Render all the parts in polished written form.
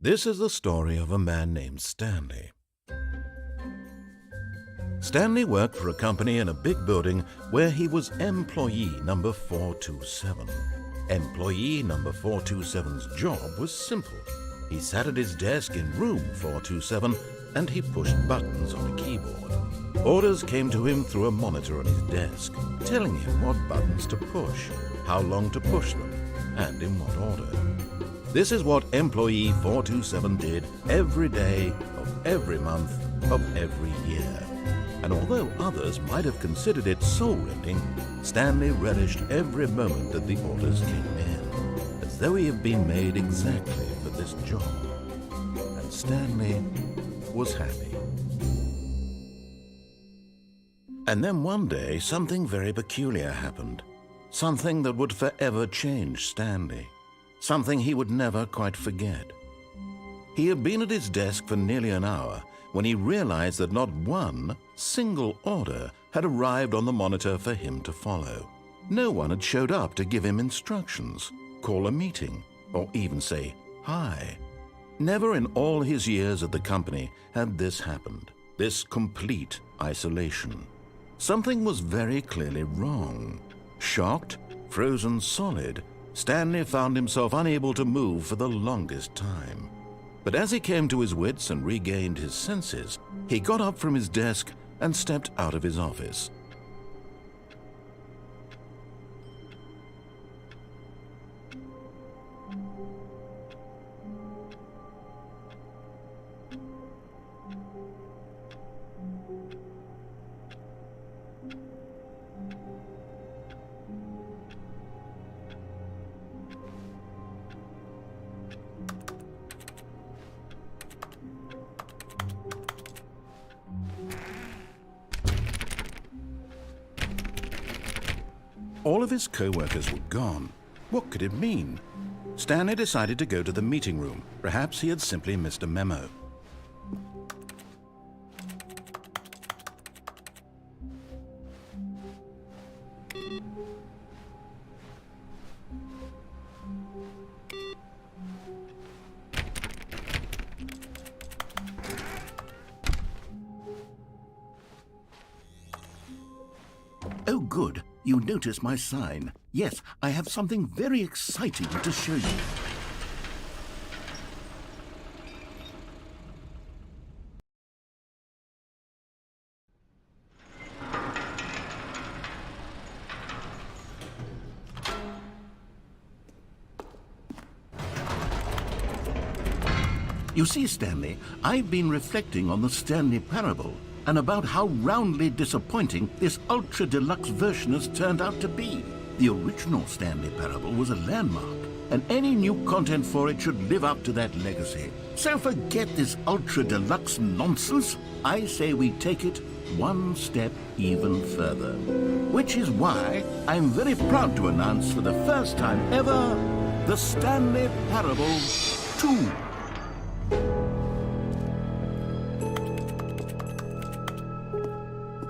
This is the story of a man named Stanley. Stanley worked for a company in a big building where he was employee number 427. Employee number 427's job was simple. He sat at his desk in room 427 and he pushed buttons on a keyboard. Orders came to him through a monitor on his desk, telling him what buttons to push, how long to push them, and in what order. This is what employee 427 did every day of every month of every year. And although others might have considered it soul-rending, Stanley relished every moment that the orders came in, as though he had been made exactly for this job. And Stanley was happy. And then one day, something very peculiar happened. Something that would forever change Stanley. Something he would never quite forget. He had been at his desk for nearly an hour when he realized that not one single order had arrived on the monitor for him to follow. No one had showed up to give him instructions, call a meeting, or even say hi. Never in all his years at the company had this happened, this complete isolation. Something was very clearly wrong. Shocked, frozen solid, Stanley found himself unable to move for the longest time. But as he came to his wits and regained his senses, he got up from his desk and stepped out of his office. All of his co-workers were gone. What could it mean? Stanley decided to go to the meeting room. Perhaps he had simply missed a memo. Oh, good. You notice my sign. Yes, I have something very exciting to show you. You see, Stanley, I've been reflecting on the Stanley parable and about how roundly disappointing this ultra-deluxe version has turned out to be. The original Stanley parable was a landmark, and any new content for it should live up to that legacy. So forget this ultra-deluxe nonsense. I say we take it one step even further. Which is why I'm very proud to announce for the first time ever, the Stanley Parable 2.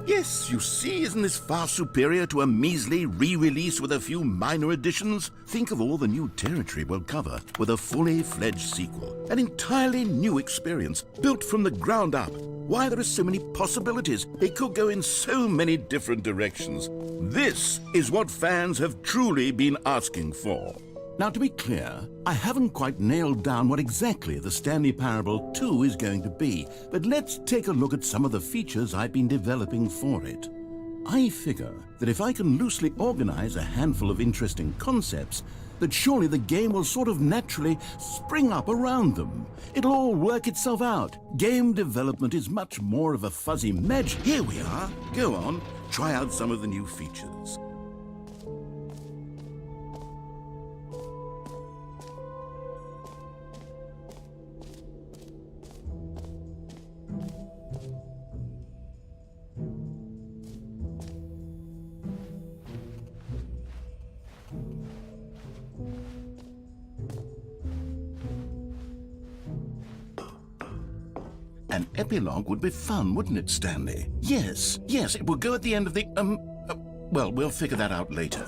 Yes, you see, isn't this far superior to a measly re-release with a few minor additions? Think of all the new territory we'll cover with a fully fledged sequel. An entirely new experience, built from the ground up. Why, there are so many possibilities. It could go in so many different directions. This is what fans have truly been asking for. Now, to be clear, I haven't quite nailed down what exactly the Stanley Parable 2 is going to be, but let's take a look at some of the features I've been developing for it. I figure that if I can loosely organize a handful of interesting concepts, that surely the game will sort of naturally spring up around them. It'll all work itself out. Game development is much more of a fuzzy magic. Here we are. Go on, try out some of the new features. An epilogue would be fun, wouldn't it, Stanley? Yes, it will go at the end of the, well, we'll figure that out later.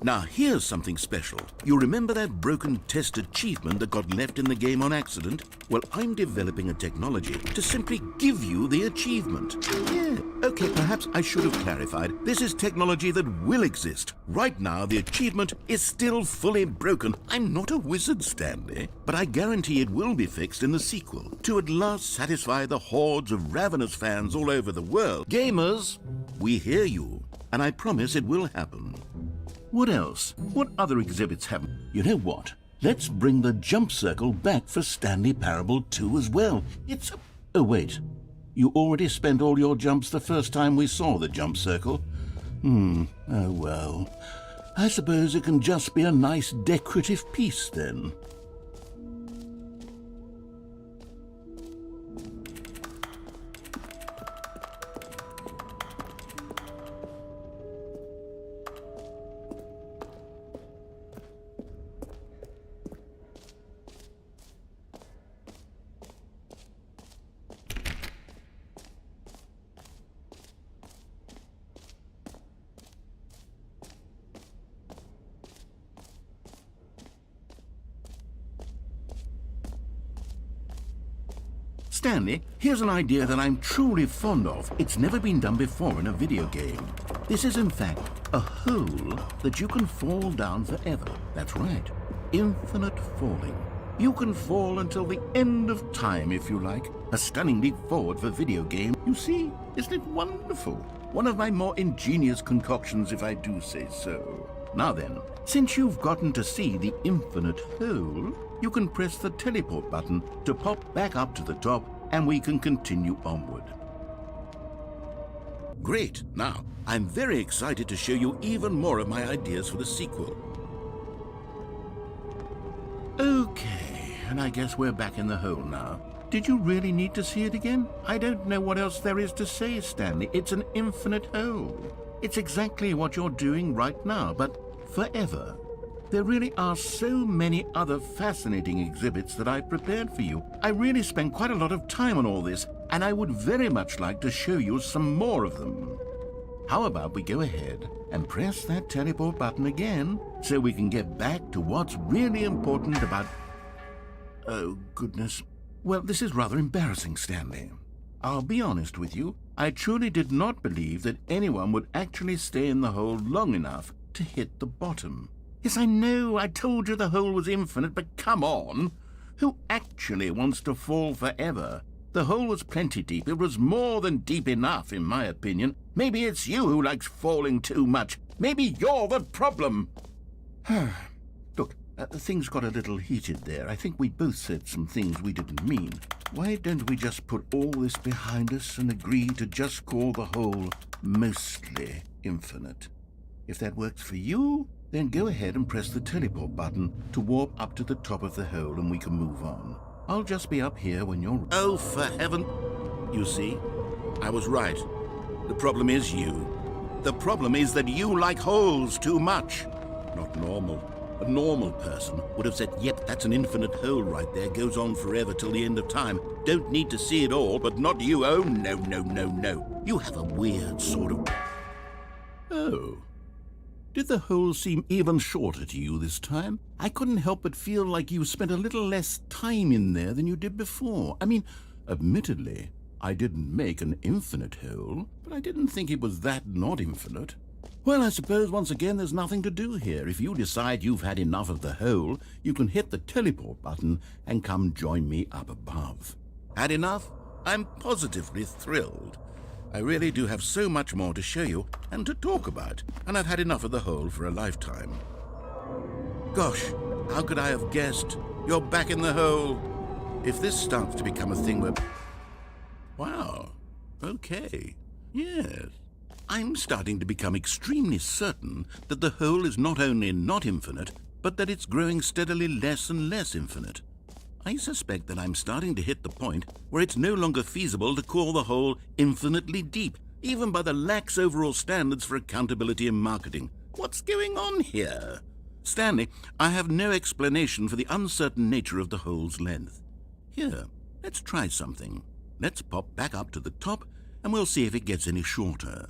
Now here's something special. You remember that broken test achievement that got left in the game on accident? Well, I'm developing a technology to simply give you the achievement. Yeah, okay, perhaps I should have clarified. This is technology that will exist. Right now, the achievement is still fully broken. I'm not a wizard, Stanley, but I guarantee it will be fixed in the sequel to at last satisfy the hordes of ravenous fans all over the world. Gamers, we hear you, and I promise it will happen. What else? What other exhibits have... You know what? Let's bring the jump circle back for Stanley Parable 2 as well. It's a... Oh, wait. You already spent all your jumps the first time we saw the jump circle? Oh, well. I suppose it can just be a nice decorative piece, then. Stanley, here's an idea that I'm truly fond of. It's never been done before in a video game. This is, in fact, a hole that you can fall down forever. That's right. Infinite falling. You can fall until the end of time, if you like. A stunning leap forward for video game. You see, isn't it wonderful? One of my more ingenious concoctions, if I do say so. Now then, since you've gotten to see the infinite hole, you can press the teleport button to pop back up to the top, and we can continue onward. Great! Now, I'm very excited to show you even more of my ideas for the sequel. Okay, and I guess we're back in the hole now. Did you really need to see it again? I don't know what else there is to say, Stanley. It's an infinite hole. It's exactly what you're doing right now, but forever. There really are so many other fascinating exhibits that I've prepared for you. I really spent quite a lot of time on all this, and I would very much like to show you some more of them. How about we go ahead and press that teleport button again so we can get back to what's really important about... Oh, goodness. Well, this is rather embarrassing, Stanley. I'll be honest with you. I truly did not believe that anyone would actually stay in the hole long enough to hit the bottom. Yes, I know, I told you the hole was infinite, but come on. Who actually wants to fall forever? The hole was plenty deep. It was more than deep enough, in my opinion. Maybe it's you who likes falling too much. Maybe you're the problem. Look, things got a little heated there. I think we both said some things we didn't mean. Why don't we just put all this behind us and agree to just call the hole mostly infinite? If that works for you, then go ahead and press the teleport button to warp up to the top of the hole and we can move on. I'll just be up here when you're... Oh, for heaven... You see, I was right. The problem is you. The problem is that you like holes too much. Not normal. A normal person would have said, yep, that's an infinite hole right there, goes on forever till the end of time. Don't need to see it all, but not you. Oh, no, no, no, no. You have a weird sort of... Oh. Did the hole seem even shorter to you this time? I couldn't help but feel like you spent a little less time in there than you did before. I mean, admittedly, I didn't make an infinite hole, but I didn't think it was that not infinite. Well, I suppose once again there's nothing to do here. If you decide you've had enough of the hole, you can hit the teleport button and come join me up above. Had enough? I'm positively thrilled. I really do have so much more to show you and to talk about, and I've had enough of the hole for a lifetime. Gosh, how could I have guessed? You're back in the hole. If this starts to become a thing where... Wow, okay, yes. I'm starting to become extremely certain that the hole is not only not infinite, but that it's growing steadily less and less infinite. I suspect that I'm starting to hit the point where it's no longer feasible to call the hole infinitely deep, even by the lax overall standards for accountability in marketing. What's going on here? Stanley, I have no explanation for the uncertain nature of the hole's length. Here, let's try something. Let's pop back up to the top, and we'll see if it gets any shorter.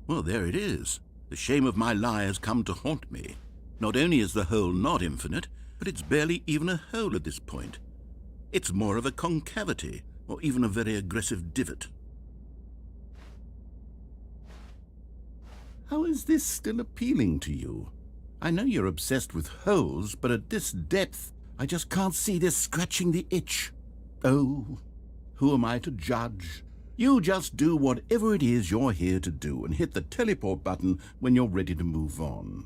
Well, there it is. The shame of my lie has come to haunt me. Not only is the hole not infinite, but it's barely even a hole at this point. It's more of a concavity, or even a very aggressive divot. How is this still appealing to you? I know you're obsessed with holes, but at this depth, I just can't see this scratching the itch. Oh, who am I to judge? You just do whatever it is you're here to do and hit the teleport button when you're ready to move on.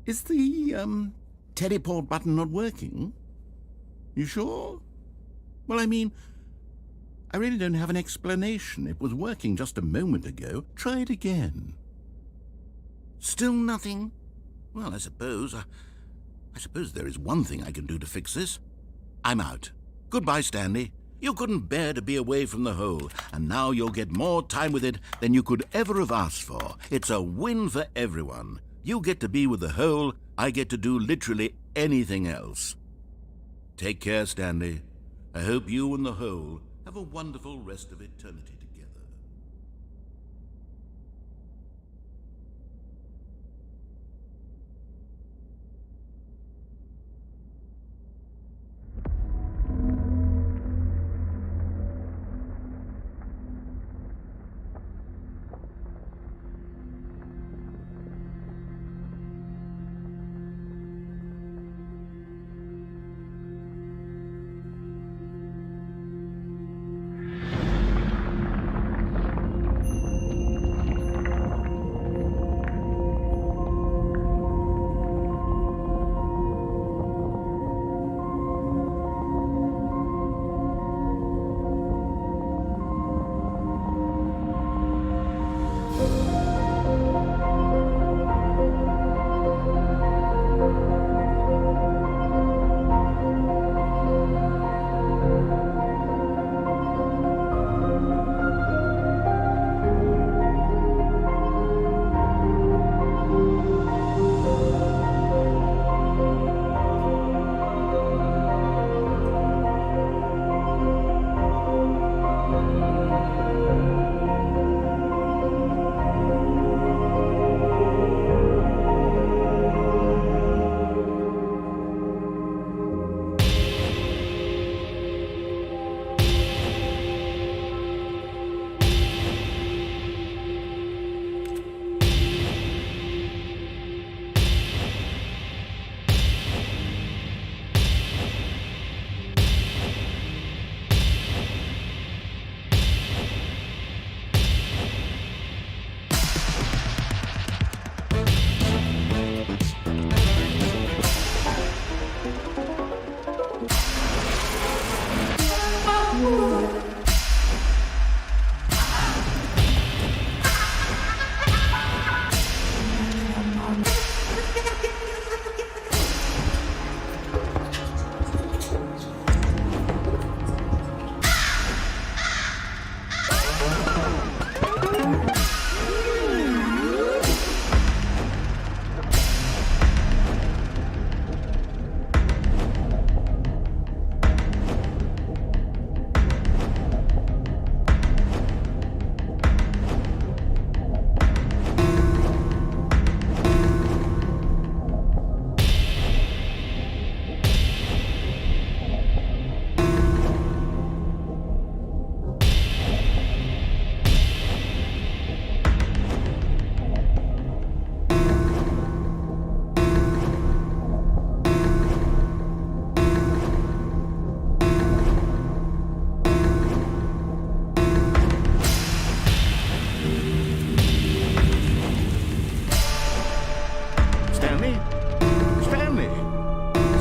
Is the, teleport button not working? You sure? Well, I mean, I really don't have an explanation. It was working just a moment ago. Try it again. Still nothing? Well, I suppose there is one thing I can do to fix this. I'm out. Goodbye, Stanley. You couldn't bear to be away from the hole, and now you'll get more time with it than you could ever have asked for. It's a win for everyone. You get to be with the hole, I get to do literally anything else. Take care, Stanley. I hope you and the hole have a wonderful rest of eternity together.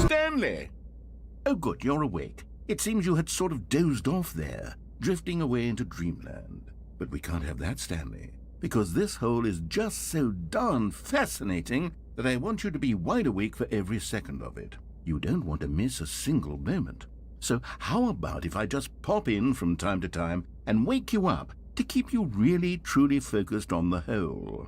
Stanley! Oh, good, you're awake. It seems you had sort of dozed off there, drifting away into dreamland. But we can't have that, Stanley, because this hole is just so darn fascinating that I want you to be wide awake for every second of it. You don't want to miss a single moment. So how about if I just pop in from time to time and wake you up to keep you really, truly focused on the hole?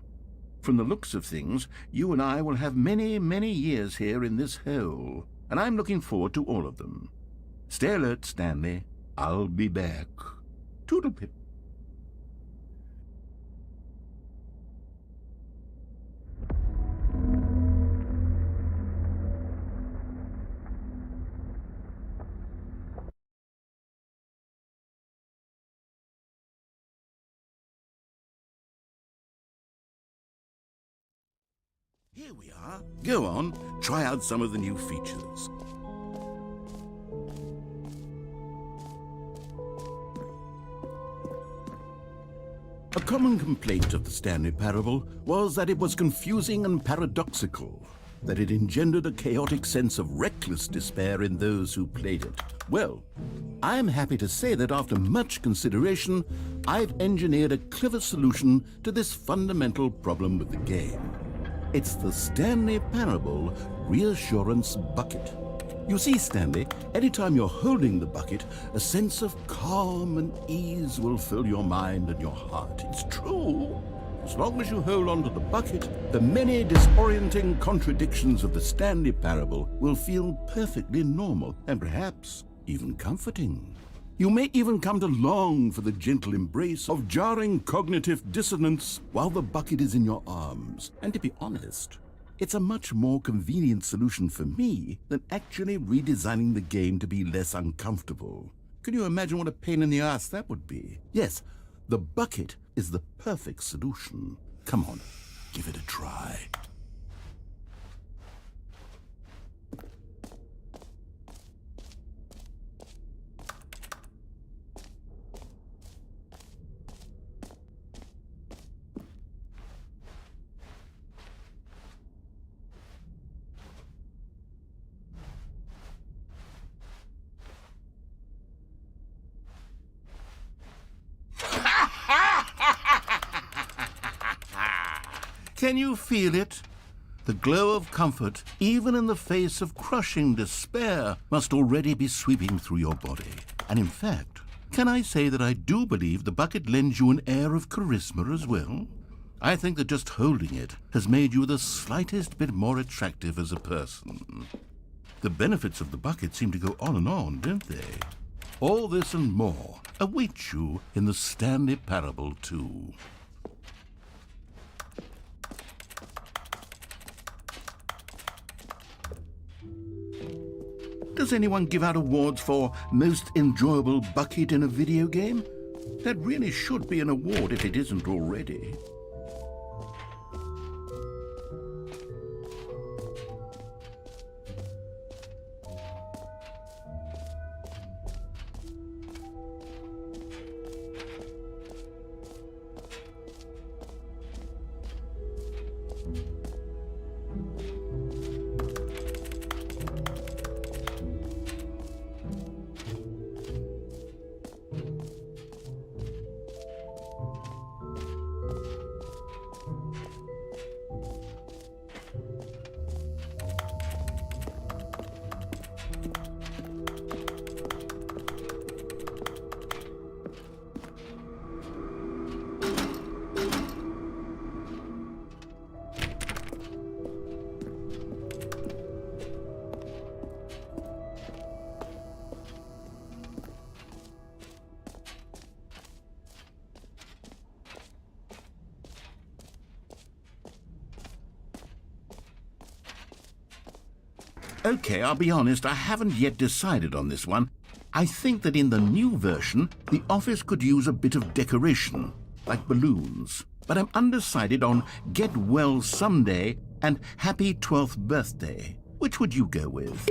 From the looks of things, you and I will have many, many years here in this hole, and I'm looking forward to all of them. Stay alert, Stanley. I'll be back. Toodlepip. Here we are. Go on, try out some of the new features. A common complaint of the Stanley Parable was that it was confusing and paradoxical, that it engendered a chaotic sense of reckless despair in those who played it. Well, I'm happy to say that after much consideration, I've engineered a clever solution to this fundamental problem with the game. It's the Stanley Parable Reassurance Bucket. You see, Stanley, anytime you're holding the bucket, a sense of calm and ease will fill your mind and your heart. It's true. As long as you hold on to the bucket, the many disorienting contradictions of the Stanley Parable will feel perfectly normal and perhaps even comforting. You may even come to long for the gentle embrace of jarring cognitive dissonance while the bucket is in your arms. And to be honest, it's a much more convenient solution for me than actually redesigning the game to be less uncomfortable. Can you imagine what a pain in the ass that would be? Yes, the bucket is the perfect solution. Come on, give it a try. Can you feel it? The glow of comfort, even in the face of crushing despair, must already be sweeping through your body. And in fact, can I say that I do believe the bucket lends you an air of charisma as well? I think that just holding it has made you the slightest bit more attractive as a person. The benefits of the bucket seem to go on, don't they? All this and more await you in the Stanley Parable too. Does anyone give out awards for most enjoyable bucket in a video game? That really should be an award if it isn't already. Okay, I'll be honest, I haven't yet decided on this one. I think that in the new version, the office could use a bit of decoration, like balloons. But I'm undecided on Get Well Someday and Happy 12th Birthday. Which would you go with?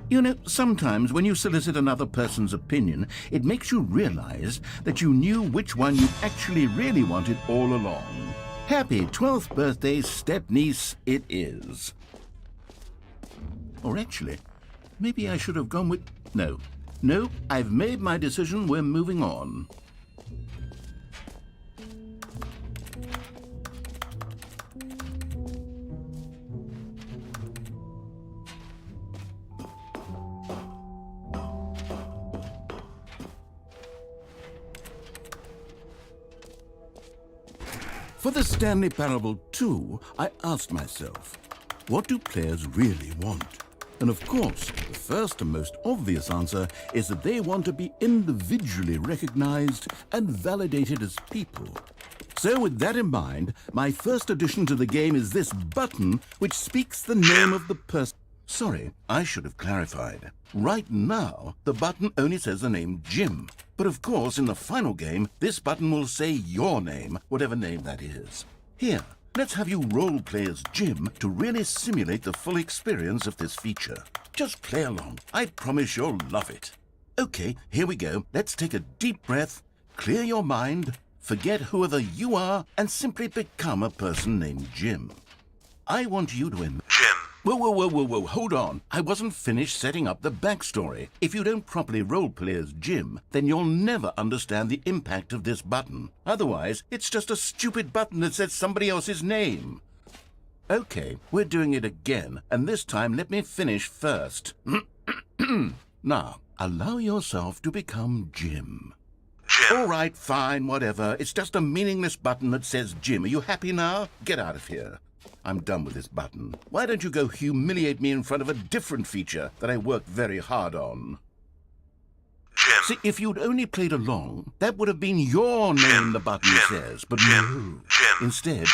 You know, sometimes when you solicit another person's opinion, it makes you realize that you knew which one you actually really wanted all along. Happy 12th birthday, step-niece, it is. Or actually, maybe I should have gone with... No, I've made my decision, we're moving on. For the Stanley Parable 2, I asked myself, what do players really want? And of course, the first and most obvious answer is that they want to be individually recognized and validated as people. So with that in mind, my first addition to the game is this button which speaks the name of the person. Sorry, I should have clarified. Right now, the button only says the name Jim. But of course, in the final game, this button will say your name, whatever name that is. Here, let's have you role-play as Jim to really simulate the full experience of this feature. Just play along. I promise you'll love it. Okay, here we go. Let's take a deep breath, clear your mind, forget whoever you are, and simply become a person named Jim. I want you to Jim. Whoa, hold on. I wasn't finished setting up the backstory. If you don't properly roleplay as Jim, then you'll never understand the impact of this button. Otherwise, it's just a stupid button that says somebody else's name. Okay, we're doing it again, and this time let me finish first. Now, allow yourself to become Jim. All right, fine, whatever. It's just a meaningless button that says Jim. Are you happy now? Get out of here. I'm done with this button. Why don't you go humiliate me in front of a different feature that I worked very hard on? Jim. See, if you'd only played along, that would have been your name the button says, but no. Instead,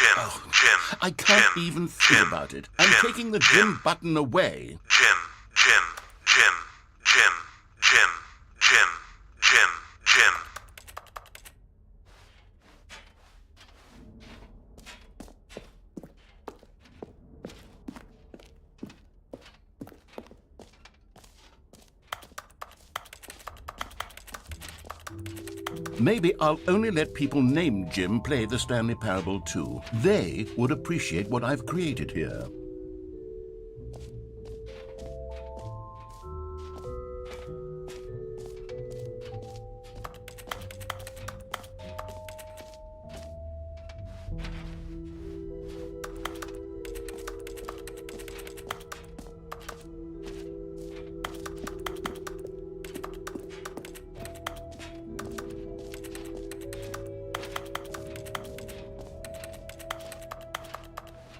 I can't even think about it. I'm taking the Jim button away. Jim. Maybe I'll only let people named Jim play the Stanley Parable 2. They would appreciate what I've created here.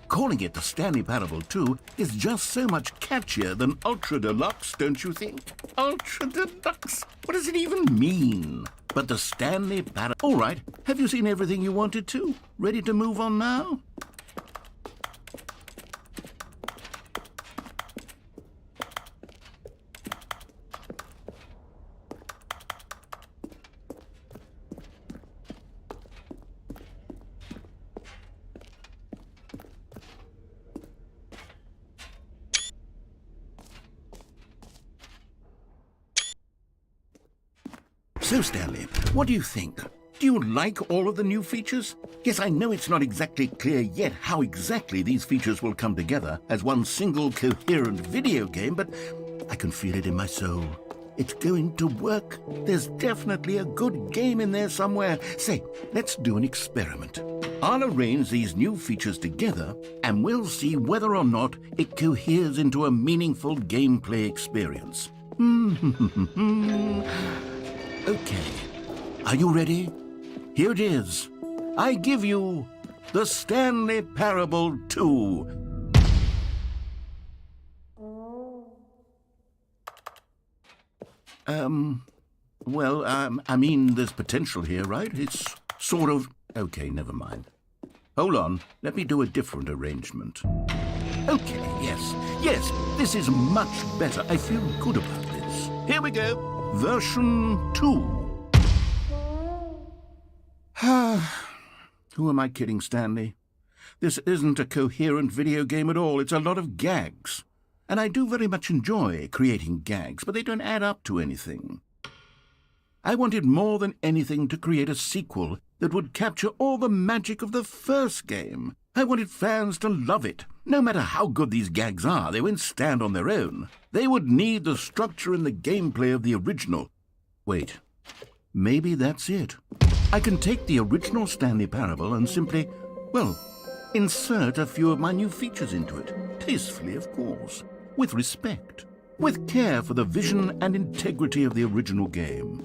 Calling it the Stanley Parable 2 is just so much catchier than Ultra Deluxe, don't you think? Ultra Deluxe? What does it even mean? But the Stanley Parable... All right, have you seen everything you wanted to? Ready to move on now? So, Stanley, what do you think? Do you like all of the new features? Yes, I know it's not exactly clear yet how exactly these features will come together as one single coherent video game, but I can feel it in my soul. It's going to work. There's definitely a good game in there somewhere. Say, let's do an experiment. I'll arrange these new features together, and we'll see whether or not it coheres into a meaningful gameplay experience. Okay, are you ready? Here it is. I give you the Stanley Parable 2. I mean, there's potential here, right? It's sort of... Okay, never mind. Hold on, let me do a different arrangement. Okay, yes, this is much better. I feel good about this. Here we go. Version 2. Who am I kidding, Stanley? This isn't a coherent video game at all. It's a lot of gags. And I do very much enjoy creating gags, but they don't add up to anything. I wanted more than anything to create a sequel that would capture all the magic of the first game. I wanted fans to love it. No matter how good these gags are, they won't stand on their own. They would need the structure and the gameplay of the original. Wait, maybe that's it. I can take the original Stanley Parable and simply, well, insert a few of my new features into it. Tastefully, of course. With respect. With care for the vision and integrity of the original game.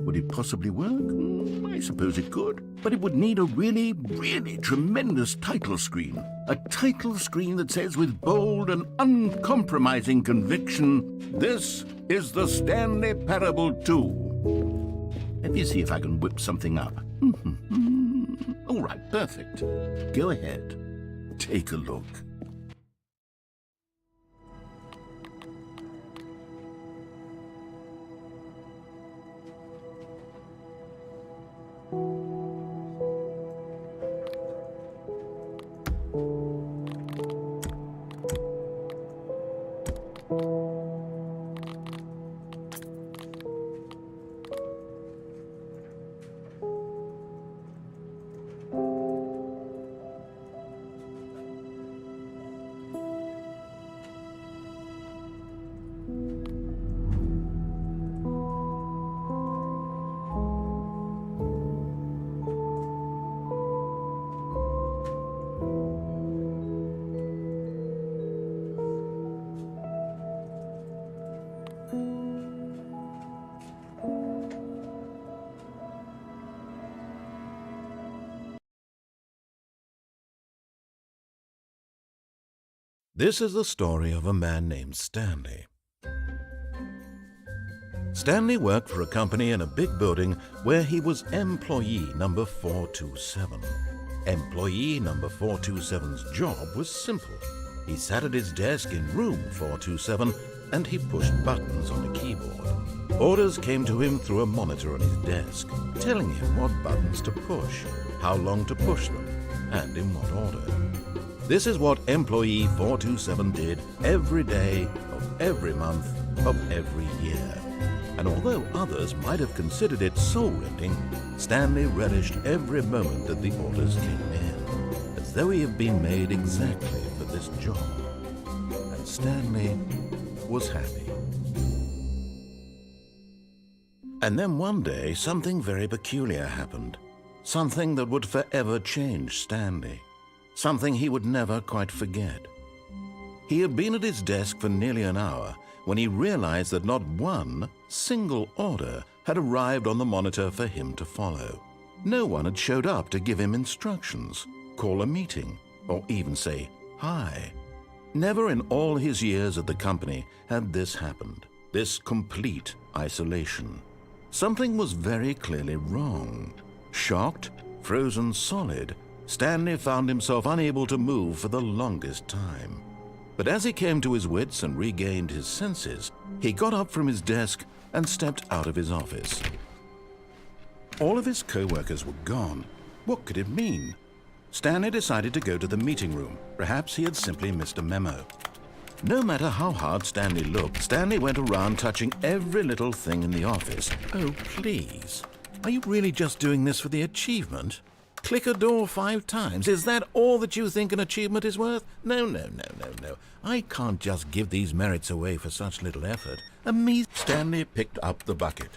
Would it possibly work? I suppose it could. But it would need a really, really tremendous title screen. A title screen that says with bold and uncompromising conviction, "This is the Stanley Parable 2." Let me see if I can whip something up. All right, perfect. Go ahead. Take a look. This is the story of a man named Stanley. Stanley worked for a company in a big building where he was employee number 427. Employee number 427's job was simple. He sat at his desk in room 427 and he pushed buttons on a keyboard. Orders came to him through a monitor on his desk, telling him what buttons to push, how long to push them, and in what order. This is what employee 427 did every day of every month of every year. And although others might have considered it soul-rending, Stanley relished every moment that the orders came in, as though he had been made exactly for this job. And Stanley was happy. And then one day, something very peculiar happened. Something that would forever change Stanley. Something he would never quite forget. He had been at his desk for nearly an hour when he realized that not one single order had arrived on the monitor for him to follow. No one had showed up to give him instructions, call a meeting, or even say hi. Never in all his years at the company had this happened, this complete isolation. Something was very clearly wrong. Shocked, frozen solid, Stanley found himself unable to move for the longest time. But as he came to his wits and regained his senses, he got up from his desk and stepped out of his office. All of his co-workers were gone. What could it mean? Stanley decided to go to the meeting room. Perhaps he had simply missed a memo. No matter how hard Stanley looked, Stanley went around touching every little thing in the office. Oh, please. Are you really just doing this for the achievement? Click a door 5 times. Is that all that you think an achievement is worth? No. I can't just give these merits away for such little effort. Stanley picked up the bucket.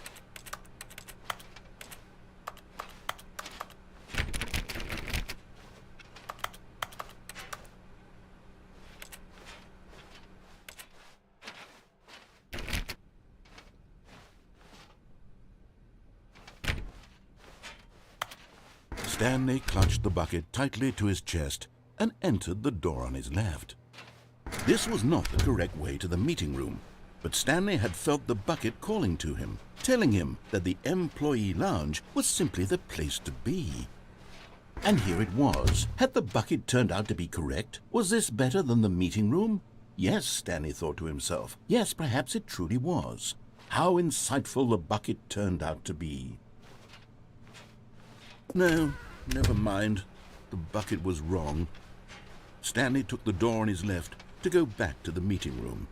Stanley clutched the bucket tightly to his chest and entered the door on his left. This was not the correct way to the meeting room, but Stanley had felt the bucket calling to him, telling him that the employee lounge was simply the place to be. And here it was. Had the bucket turned out to be correct? Was this better than the meeting room? Yes, Stanley thought to himself. Yes, perhaps it truly was. How insightful the bucket turned out to be. No, never mind. The bucket was wrong. Stanley took the door on his left to go back to the meeting room.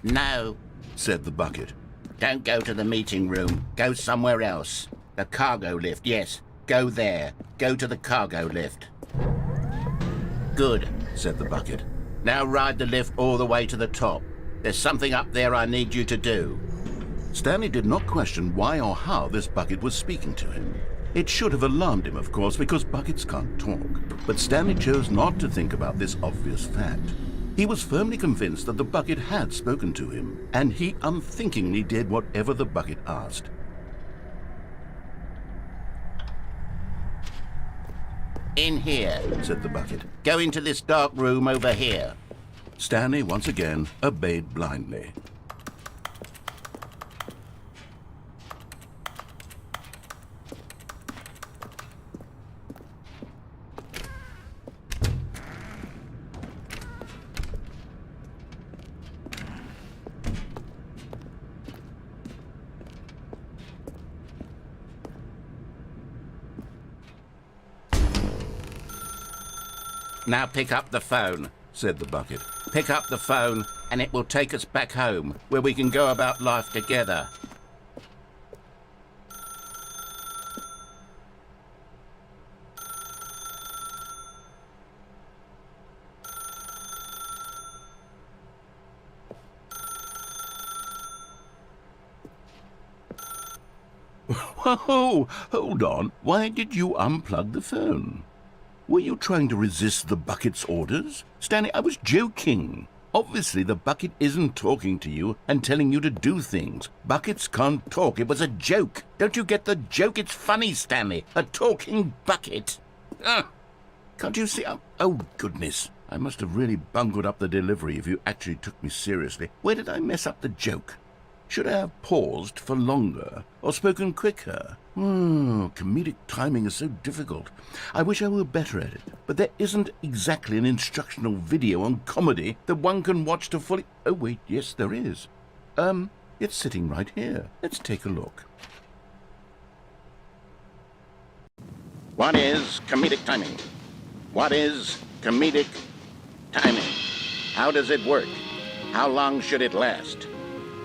No, said the bucket. Don't go to the meeting room. Go somewhere else. The cargo lift, yes. Go there. Go to the cargo lift. Good, said the bucket. Now ride the lift all the way to the top. There's something up there I need you to do. Stanley did not question why or how this bucket was speaking to him. It should have alarmed him, of course, because buckets can't talk. But Stanley chose not to think about this obvious fact. He was firmly convinced that the bucket had spoken to him, and he unthinkingly did whatever the bucket asked. In here, Said the bucket. go into this dark room over here. Stanley once again obeyed blindly. Now pick up the phone. Said the bucket. Pick up the phone and it will take us back home, where we can go about life together. Whoa! Hold on. Why did you unplug the phone? Were you trying to resist the bucket's orders? Stanley, I was joking. Obviously, the bucket isn't talking to you and telling you to do things. Buckets can't talk. It was a joke. Don't you get the joke? It's funny, Stanley. A talking bucket. Can't you see? Oh, goodness. I must have really bungled up the delivery if you actually took me seriously. Where did I mess up the joke? Should I have paused for longer or spoken quicker? Comedic timing is so difficult. I wish I were better at it, but there isn't exactly an instructional video on comedy that one can watch to fully... Oh, wait, yes, there is. It's sitting right here. Let's take a look. What is comedic timing? What is comedic timing? How does it work? How long should it last?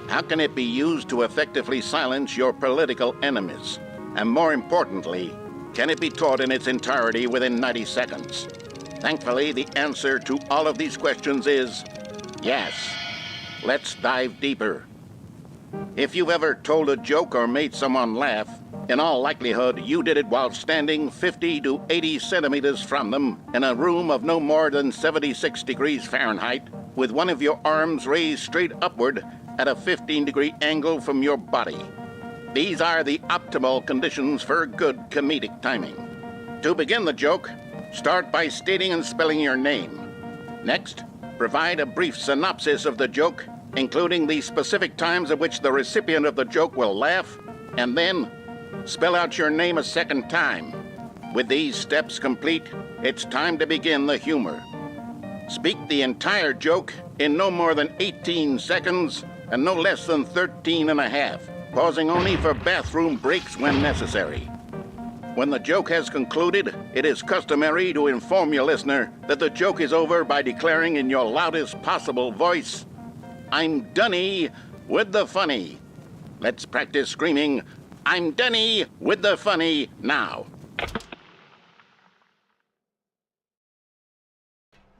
How can it be used to effectively silence your political enemies? And more importantly, can it be taught in its entirety within 90 seconds? Thankfully, the answer to all of these questions is yes. Let's dive deeper. If you've ever told a joke or made someone laugh, in all likelihood, you did it while standing 50 to 80 centimeters from them in a room of no more than 76 degrees Fahrenheit, with one of your arms raised straight upward at a 15-degree angle from your body. These are the optimal conditions for good comedic timing. To begin the joke, start by stating and spelling your name. Next, provide a brief synopsis of the joke, including the specific times at which the recipient of the joke will laugh, and then spell out your name a second time. With these steps complete, it's time to begin the humor. Speak the entire joke in no more than 18 seconds and no less than 13 and a half, pausing only for bathroom breaks when necessary. When the joke has concluded, it is customary to inform your listener that the joke is over by declaring in your loudest possible voice, "I'm Dunny with the funny." Let's practice screaming, "I'm Dunny with the funny" now.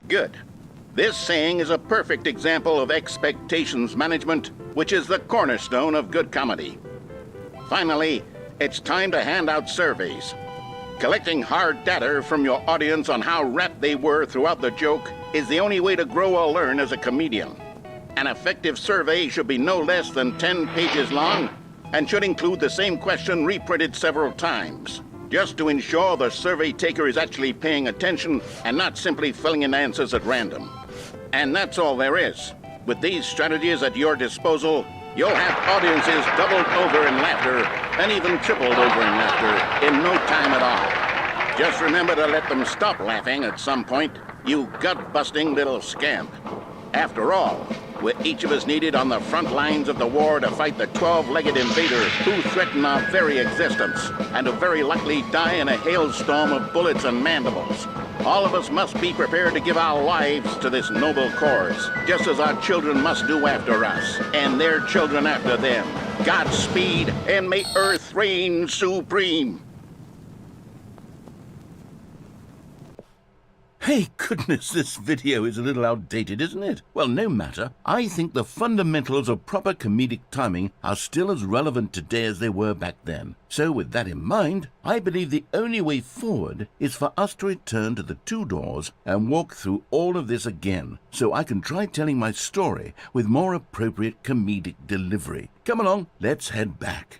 Good. This saying is a perfect example of expectations management, which is the cornerstone of good comedy. Finally, it's time to hand out surveys. Collecting hard data from your audience on how rapt they were throughout the joke is the only way to grow or learn as a comedian. An effective survey should be no less than 10 pages long and should include the same question reprinted several times, just to ensure the survey taker is actually paying attention and not simply filling in answers at random. And that's all there is. With these strategies at your disposal, you'll have audiences doubled over in laughter and even tripled over in laughter in no time at all. Just remember to let them stop laughing at some point, you gut-busting little scamp. After all, we're each of us needed on the front lines of the war to fight the 12-legged invaders who threaten our very existence and who very likely die in a hailstorm of bullets and mandibles. All of us must be prepared to give our lives to this noble cause, just as our children must do after us, and their children after them. Godspeed, and may Earth reign supreme. Hey, goodness, this video is a little outdated, isn't it? Well, no matter. I think the fundamentals of proper comedic timing are still as relevant today as they were back then. So with that in mind, I believe the only way forward is for us to return to the two doors and walk through all of this again, so I can try telling my story with more appropriate comedic delivery. Come along, let's head back.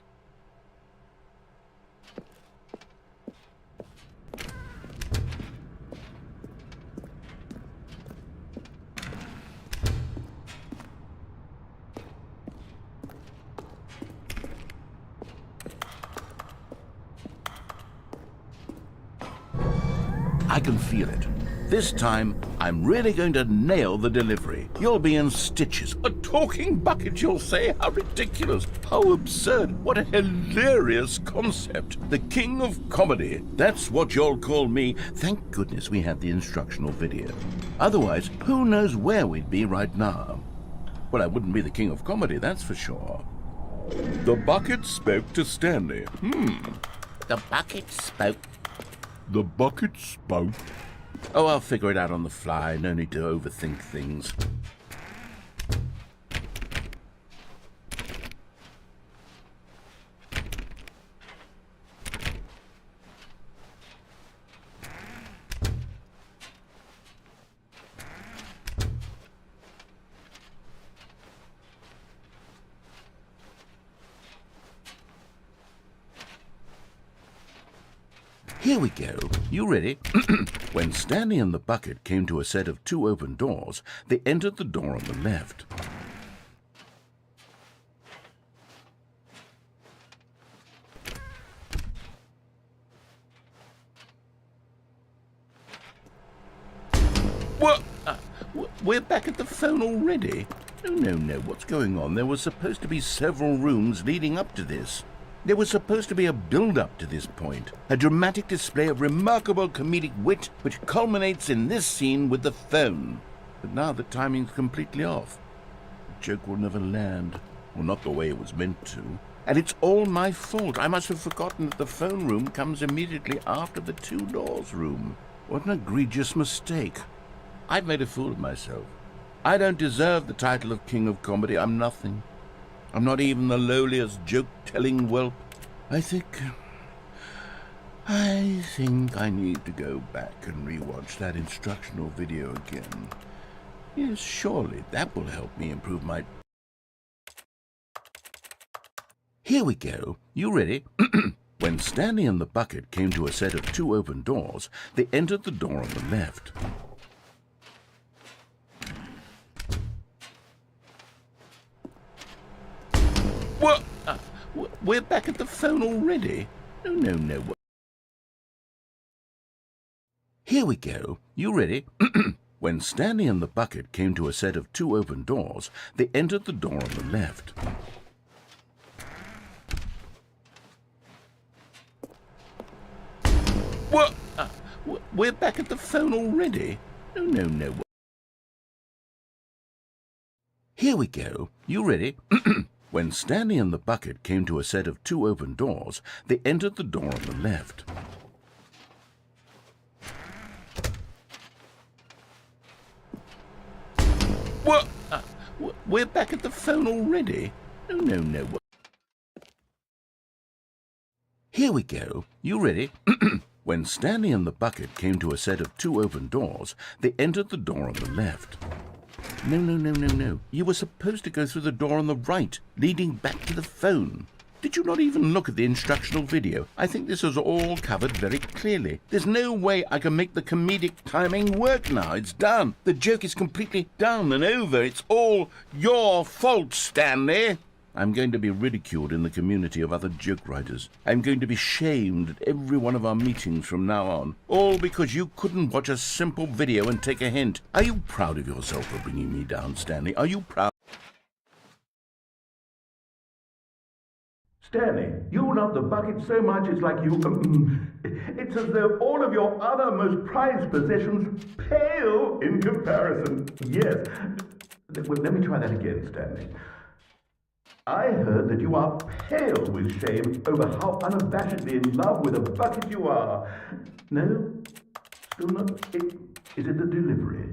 I can feel it. This time, I'm really going to nail the delivery. You'll be in stitches. A talking bucket, you'll say? How ridiculous. How absurd. What a hilarious concept. The king of comedy. That's what you'll call me. Thank goodness we had the instructional video. Otherwise, who knows where we'd be right now. Well, I wouldn't be the king of comedy, that's for sure. The bucket spoke to Stanley. The bucket spoke. The bucket spoke. Oh, I'll figure it out on the fly. No need to overthink things. Here we go. You ready? When Stanley and the bucket came to a set of two open doors, they entered the door on the left. What? We're back at the phone already? No. What's going on? There were supposed to be several rooms leading up to this. There was supposed to be a build-up to this point, a dramatic display of remarkable comedic wit which culminates in this scene with the phone. But now the timing's completely off. The joke will never land, or not the way it was meant to. And it's all my fault. I must have forgotten that the phone room comes immediately after the two doors room. What an egregious mistake. I've made a fool of myself. I don't deserve the title of King of Comedy. I'm nothing. I'm not even the lowliest joke-telling whelp. I think I need to go back and rewatch that instructional video again. Yes, surely that will help me improve my... Here we go. You ready? When Stanley and the bucket came to a set of two open doors, they entered the door on the left. What? We're back at the phone already? No. Here we go. You ready? When Stanley and the bucket came to a set of two open doors, they entered the door on the left. What? We're back at the phone already? No. Here we go. You ready? When Stanley and the bucket came to a set of two open doors, they entered the door on the left. What? We're back at the phone already? No. Here we go. You ready? When Stanley and the bucket came to a set of two open doors, they entered the door on the left. No. You were supposed to go through the door on the right, leading back to the phone. Did you not even look at the instructional video? I think this is all covered very clearly. There's no way I can make the comedic timing work now. It's done. The joke is completely done and over. It's all your fault, Stanley. I'm going to be ridiculed in the community of other joke writers. I'm going to be shamed at every one of our meetings from now on. All because you couldn't watch a simple video and take a hint. Are you proud of yourself for bringing me down, Stanley? Are you proud? Stanley, you love the bucket so much it's like you... it's as though all of your other most prized possessions pale in comparison. Yes. Let me try that again, Stanley. I heard that you are pale with shame over how unabashedly in love with a bucket you are. No? Still not? Is it the delivery?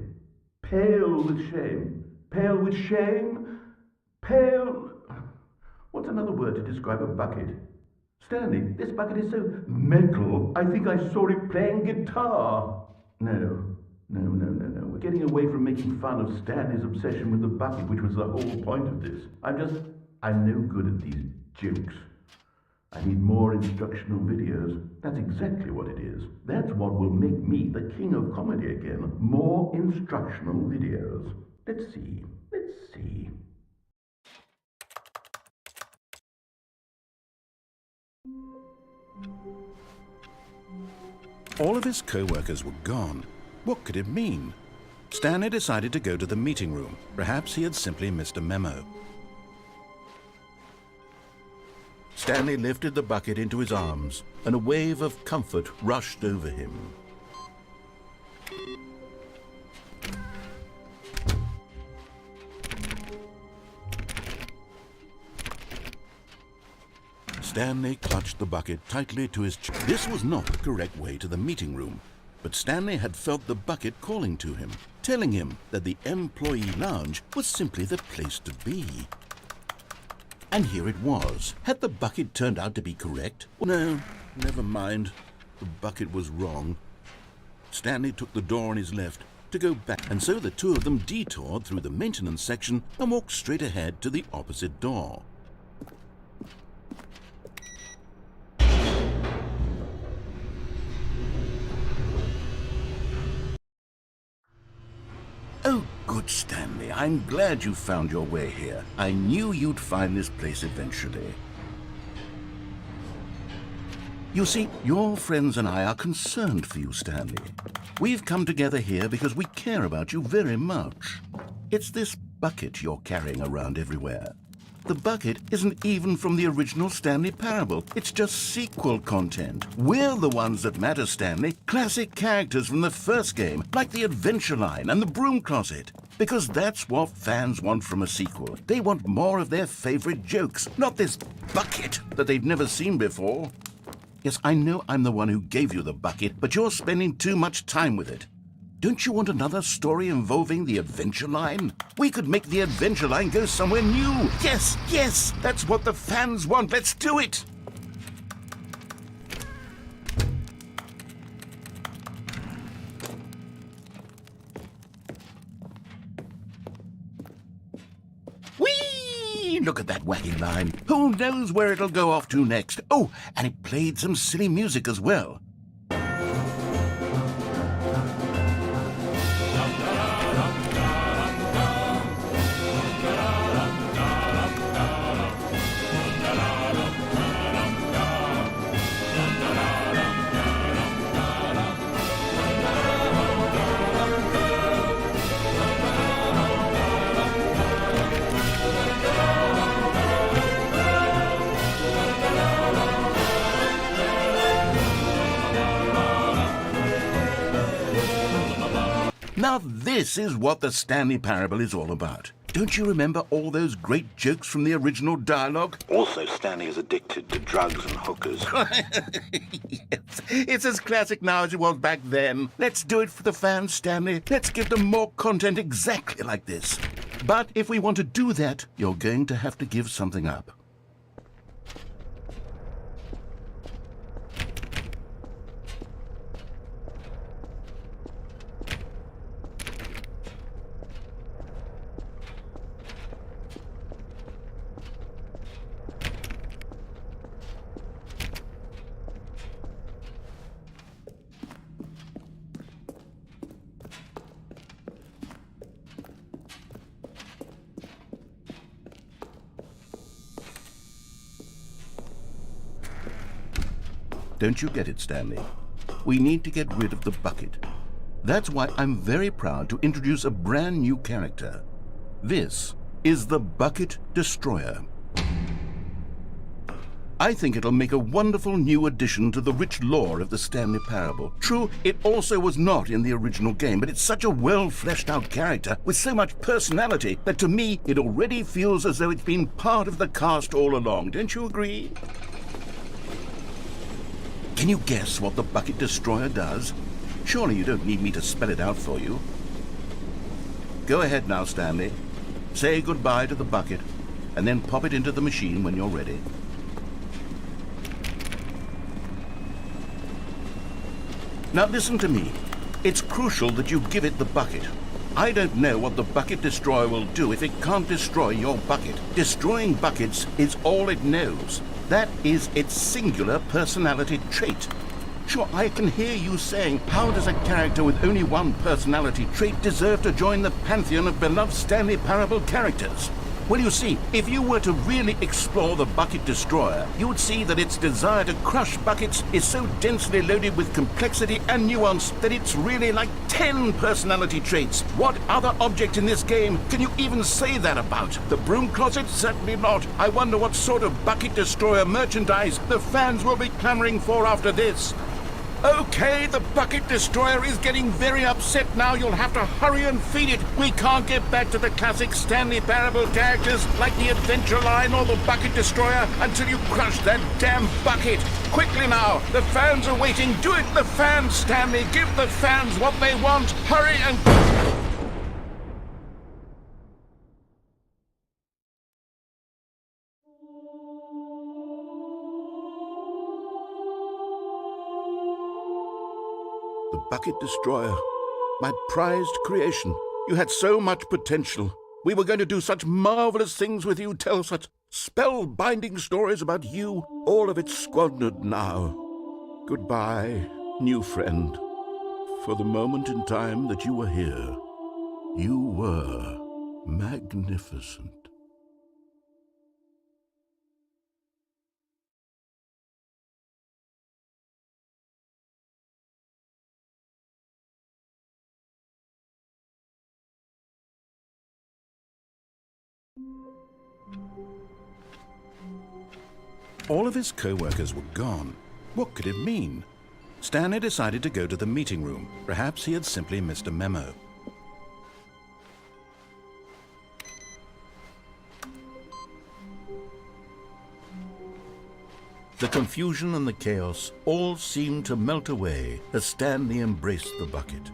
Pale with shame. Pale with shame? Pale... What's another word to describe a bucket? Stanley, this bucket is so metal, I think I saw it playing guitar. No. We're getting away from making fun of Stanley's obsession with the bucket, which was the whole point of this. I'm no good at these jokes. I need more instructional videos. That's exactly what it is. That's what will make me the king of comedy again. More instructional videos. Let's see. All of his co-workers were gone. What could it mean? Stanley decided to go to the meeting room. Perhaps he had simply missed a memo. Stanley lifted the bucket into his arms, and a wave of comfort rushed over him. Stanley clutched the bucket tightly to his chest. This was not the correct way to the meeting room, but Stanley had felt the bucket calling to him, telling him that the employee lounge was simply the place to be. And here it was. Had the bucket turned out to be correct? No, never mind. The bucket was wrong. Stanley took the door on his left to go back, and so the two of them detoured through the maintenance section and walked straight ahead to the opposite door. Oh, good, Stanley. I'm glad you found your way here. I knew you'd find this place eventually. You see, your friends and I are concerned for you, Stanley. We've come together here because we care about you very much. It's this bucket you're carrying around everywhere. The bucket isn't even from the original Stanley Parable. It's just sequel content. We're the ones that matter, Stanley. Classic characters from the first game, like the Adventure Line and the Broom Closet. Because that's what fans want from a sequel. They want more of their favorite jokes, not this bucket that they've never seen before. Yes, I know I'm the one who gave you the bucket, but you're spending too much time with it. Don't you want another story involving the Adventure Line? We could make the Adventure Line go somewhere new. Yes, that's what the fans want. Let's do it. Whee! Look at that wacky line. Who knows where it'll go off to next? Oh, and it played some silly music as well. Now this is what the Stanley Parable is all about. Don't you remember all those great jokes from the original dialogue? Also, Stanley is addicted to drugs and hookers. Yes, it's as classic now as it was back then. Let's do it for the fans, Stanley. Let's give them more content exactly like this. But if we want to do that, you're going to have to give something up. Don't you get it, Stanley? We need to get rid of the bucket. That's why I'm very proud to introduce a brand new character. This is the Bucket Destroyer. I think it'll make a wonderful new addition to the rich lore of the Stanley Parable. True, it also was not in the original game, but it's such a well-fleshed-out character with so much personality that to me it already feels as though it's been part of the cast all along. Don't you agree? Can you guess what the Bucket Destroyer does? Surely you don't need me to spell it out for you. Go ahead now, Stanley. Say goodbye to the bucket, and then pop it into the machine when you're ready. Now listen to me. It's crucial that you give it the bucket. I don't know what the bucket destroyer will do if it can't destroy your bucket. Destroying buckets is all it knows. That is its singular personality trait. Sure, I can hear you saying, how does a character with only one personality trait deserve to join the pantheon of beloved Stanley Parable characters? Well, you see, if you were to really explore the Bucket Destroyer, you would see that its desire to crush buckets is so densely loaded with complexity and nuance that it's really like 10 personality traits. What other object in this game can you even say that about? The broom closet? Certainly not. I wonder what sort of Bucket Destroyer merchandise the fans will be clamoring for after this. Okay, the Bucket Destroyer is getting very upset now. You'll have to hurry and feed it. We can't get back to the classic Stanley Parable characters like the Adventure Line or the Bucket Destroyer until you crush that damn bucket. Quickly now, the fans are waiting. Do it, the fans, Stanley. Give the fans what they want. Hurry and... The Bucket Destroyer, my prized creation. You had so much potential. We were going to do such marvelous things with you, tell such spellbinding stories about you. All of it squandered now. Goodbye, new friend. For the moment in time that you were here, you were magnificent. All of his co-workers were gone. What could it mean? Stanley decided to go to the meeting room. Perhaps he had simply missed a memo. The confusion and the chaos all seemed to melt away as Stanley embraced the bucket.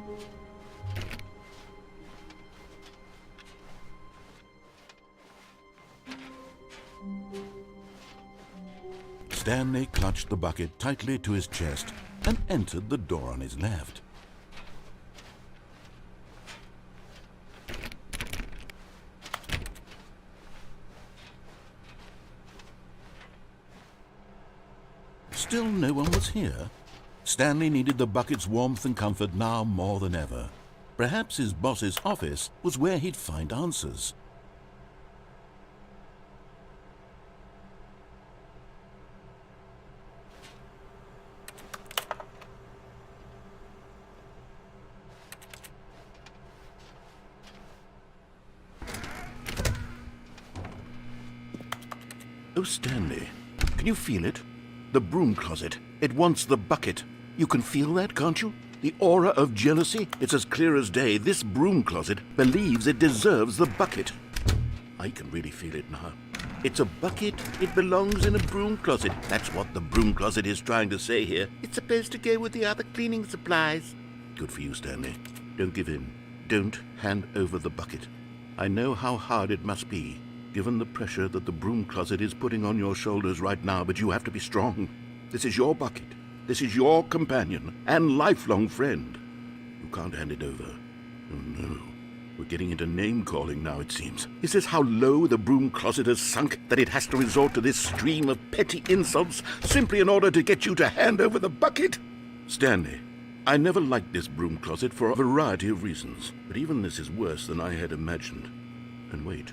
Stanley clutched the bucket tightly to his chest and entered the door on his left. Still no one was here. Stanley needed the bucket's warmth and comfort now more than ever. Perhaps his boss's office was where he'd find answers. Oh, Stanley, can you feel it? The broom closet. It wants the bucket. You can feel that, can't you? The aura of jealousy? It's as clear as day. This broom closet believes it deserves the bucket. I can really feel it now. It's a bucket. It belongs in a broom closet. That's what the broom closet is trying to say here. It's supposed to go with the other cleaning supplies. Good for you, Stanley. Don't give in. Don't hand over the bucket. I know how hard it must be, given the pressure that the broom closet is putting on your shoulders right now, but you have to be strong. This is your bucket. This is your companion and lifelong friend. You can't hand it over. Oh no. We're getting into name-calling now, it seems. Is this how low the broom closet has sunk, that it has to resort to this stream of petty insults simply in order to get you to hand over the bucket? Stanley, I never liked this broom closet for a variety of reasons, but even this is worse than I had imagined. And wait.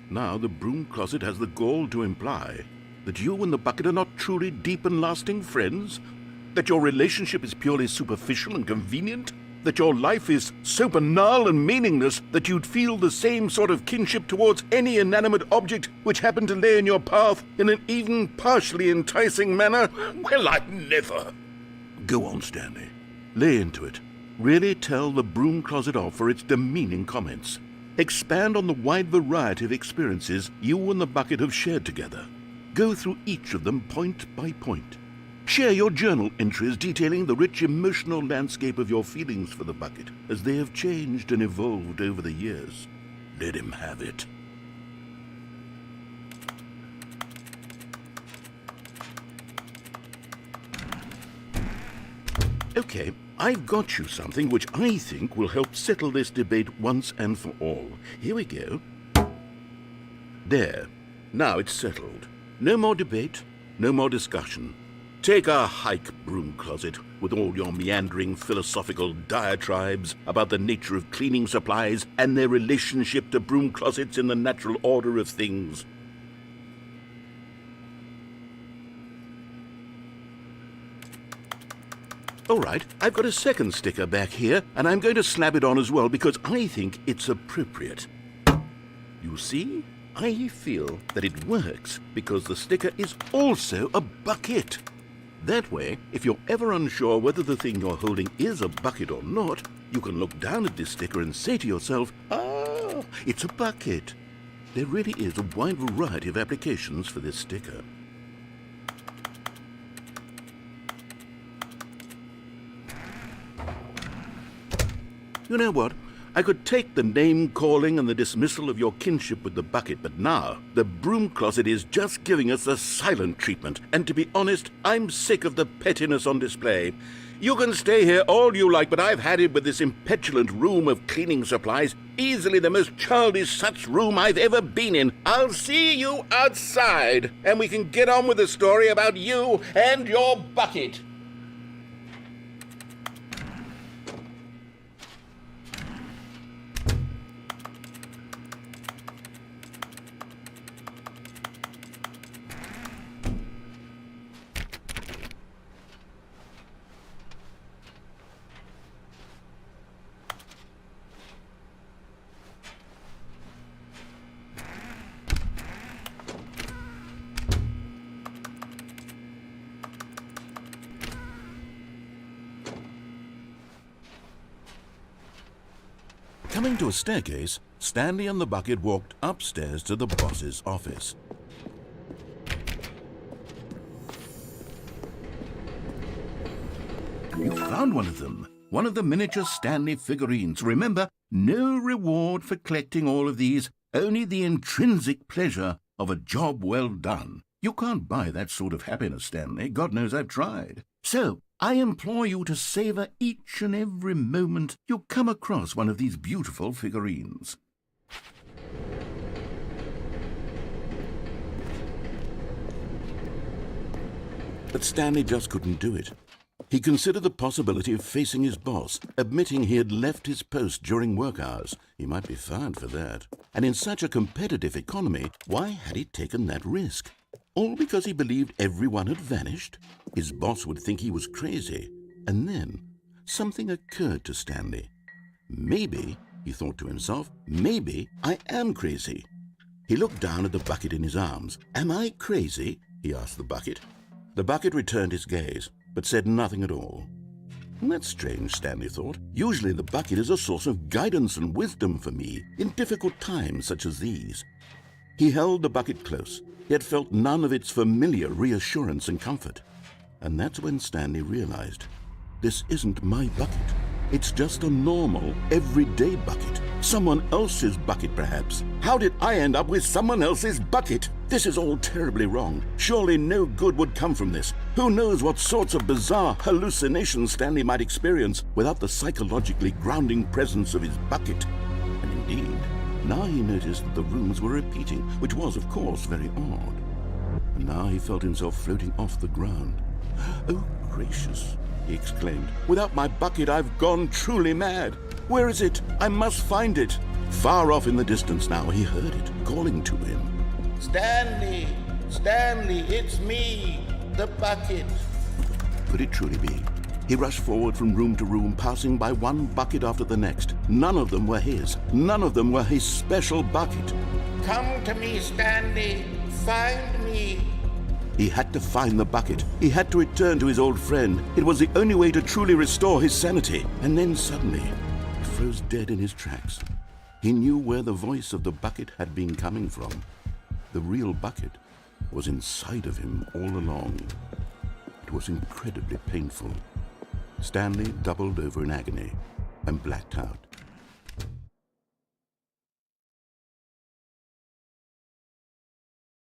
Now the broom closet has the gall to imply that you and the bucket are not truly deep and lasting friends, that your relationship is purely superficial and convenient, that your life is so banal and meaningless that you'd feel the same sort of kinship towards any inanimate object which happened to lay in your path in an even partially enticing manner. Well, I'd never. Go on, Stanley. Lay into it. Really tell the broom closet off for its demeaning comments. Expand on the wide variety of experiences you and the bucket have shared together. Go through each of them point by point. Share your journal entries detailing the rich emotional landscape of your feelings for the bucket as they have changed and evolved over the years. Let him have it. Okay, I've got you something which I think will help settle this debate once and for all. Here we go. There. Now it's settled. No more debate, no more discussion. Take a hike, broom closet, with all your meandering philosophical diatribes about the nature of cleaning supplies and their relationship to broom closets in the natural order of things. All right, I've got a second sticker back here, and I'm going to slap it on as well because I think it's appropriate. You see? I feel that it works because the sticker is also a bucket. That way, if you're ever unsure whether the thing you're holding is a bucket or not, you can look down at this sticker and say to yourself, "Ah, it's a bucket." There really is a wide variety of applications for this sticker. You know what? I could take the name-calling and the dismissal of your kinship with the bucket, but now the broom closet is just giving us the silent treatment, and to be honest, I'm sick of the pettiness on display. You can stay here all you like, but I've had it with this impetulant room of cleaning supplies, easily the most childish such room I've ever been in. I'll see you outside, and we can get on with the story about you and your bucket. Coming to a staircase, Stanley and the bucket walked upstairs to the boss's office. You found one of them. One of the miniature Stanley figurines. Remember, no reward for collecting all of these, only the intrinsic pleasure of a job well done. You can't buy that sort of happiness, Stanley. God knows I've tried. So, I implore you to savor each and every moment you come across one of these beautiful figurines. But Stanley just couldn't do it. He considered the possibility of facing his boss, admitting he had left his post during work hours. He might be fired for that. And in such a competitive economy, why had he taken that risk? All because he believed everyone had vanished? His boss would think he was crazy. And then something occurred to Stanley. Maybe, he thought to himself, maybe I am crazy. He looked down at the bucket in his arms. Am I crazy? He asked the bucket. The bucket returned his gaze, but said nothing at all. That's strange, Stanley thought. Usually the bucket is a source of guidance and wisdom for me in difficult times such as these. He held the bucket close, yet felt none of its familiar reassurance and comfort. And that's when Stanley realized, this isn't my bucket. It's just a normal, everyday bucket. Someone else's bucket, perhaps. How did I end up with someone else's bucket? This is all terribly wrong. Surely no good would come from this. Who knows what sorts of bizarre hallucinations Stanley might experience without the psychologically grounding presence of his bucket. And indeed, now he noticed that the rooms were repeating, which was, of course, very odd. And now he felt himself floating off the ground. Oh, gracious, he exclaimed. Without my bucket, I've gone truly mad. Where is it? I must find it. Far off in the distance now, he heard it, calling to him. Stanley! Stanley, it's me, the bucket. Could it truly be? He rushed forward from room to room, passing by one bucket after the next. None of them were his. None of them were his special bucket. Come to me, Stanley. Find me. He had to find the bucket. He had to return to his old friend. It was the only way to truly restore his sanity. And then suddenly, he froze dead in his tracks. He knew where the voice of the bucket had been coming from. The real bucket was inside of him all along. It was incredibly painful. Stanley doubled over in agony and blacked out.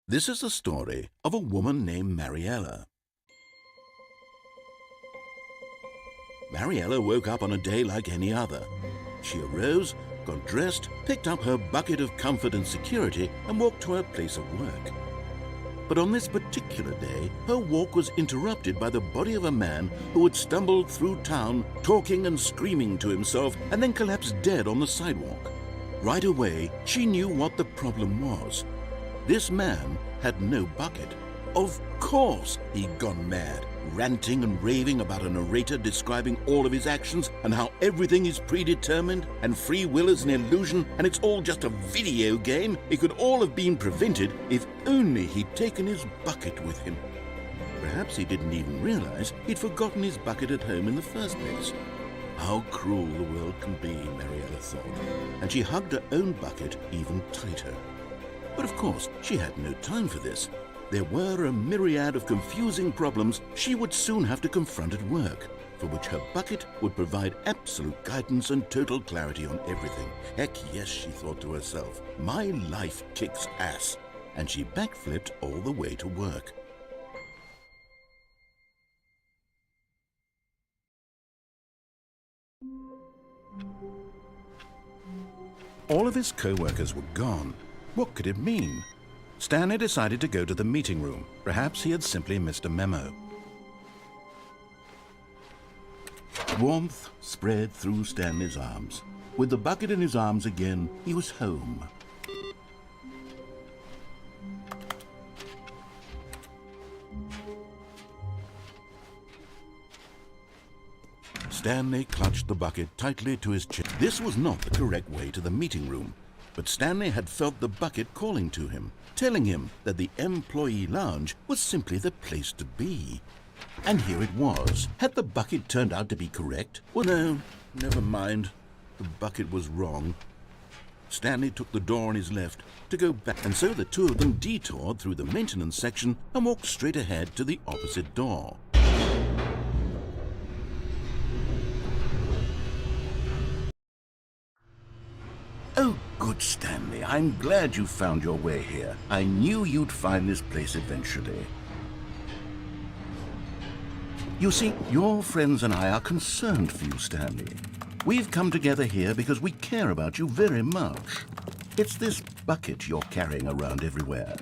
This is the story of a woman named Mariella. Mariella woke up on a day like any other. She arose, got dressed, picked up her bucket of comfort and security, and walked to her place of work. But on this particular day, her walk was interrupted by the body of a man who had stumbled through town, talking and screaming to himself, and then collapsed dead on the sidewalk. Right away, she knew what the problem was. This man had no bucket. Of course he'd gone mad, ranting and raving about a narrator describing all of his actions and how everything is predetermined and free will is an illusion and it's all just a video game. It could all have been prevented if only he'd taken his bucket with him. Perhaps he didn't even realize he'd forgotten his bucket at home in the first place. How cruel the world can be, Mariella thought, and she hugged her own bucket even tighter. But of course, she had no time for this. There were a myriad of confusing problems she would soon have to confront at work, for which her bucket would provide absolute guidance and total clarity on everything. Heck yes, she thought to herself, my life kicks ass. And she backflipped all the way to work. All of his co-workers were gone. What could it mean? Stanley decided to go to the meeting room. Perhaps he had simply missed a memo. Warmth spread through Stanley's arms. With the bucket in his arms again, he was home. Stanley clutched the bucket tightly to his chest. This was not the correct way to the meeting room. But Stanley had felt the bucket calling to him, telling him that the employee lounge was simply the place to be. And here it was. Had the bucket turned out to be correct? Well, no, never mind. The bucket was wrong. Stanley took the door on his left to go back, and so the two of them detoured through the maintenance section and walked straight ahead to the opposite door. Oh, good, Stanley. I'm glad you found your way here. I knew you'd find this place eventually. You see, your friends and I are concerned for you, Stanley. We've come together here because we care about you very much. It's this bucket you're carrying around everywhere.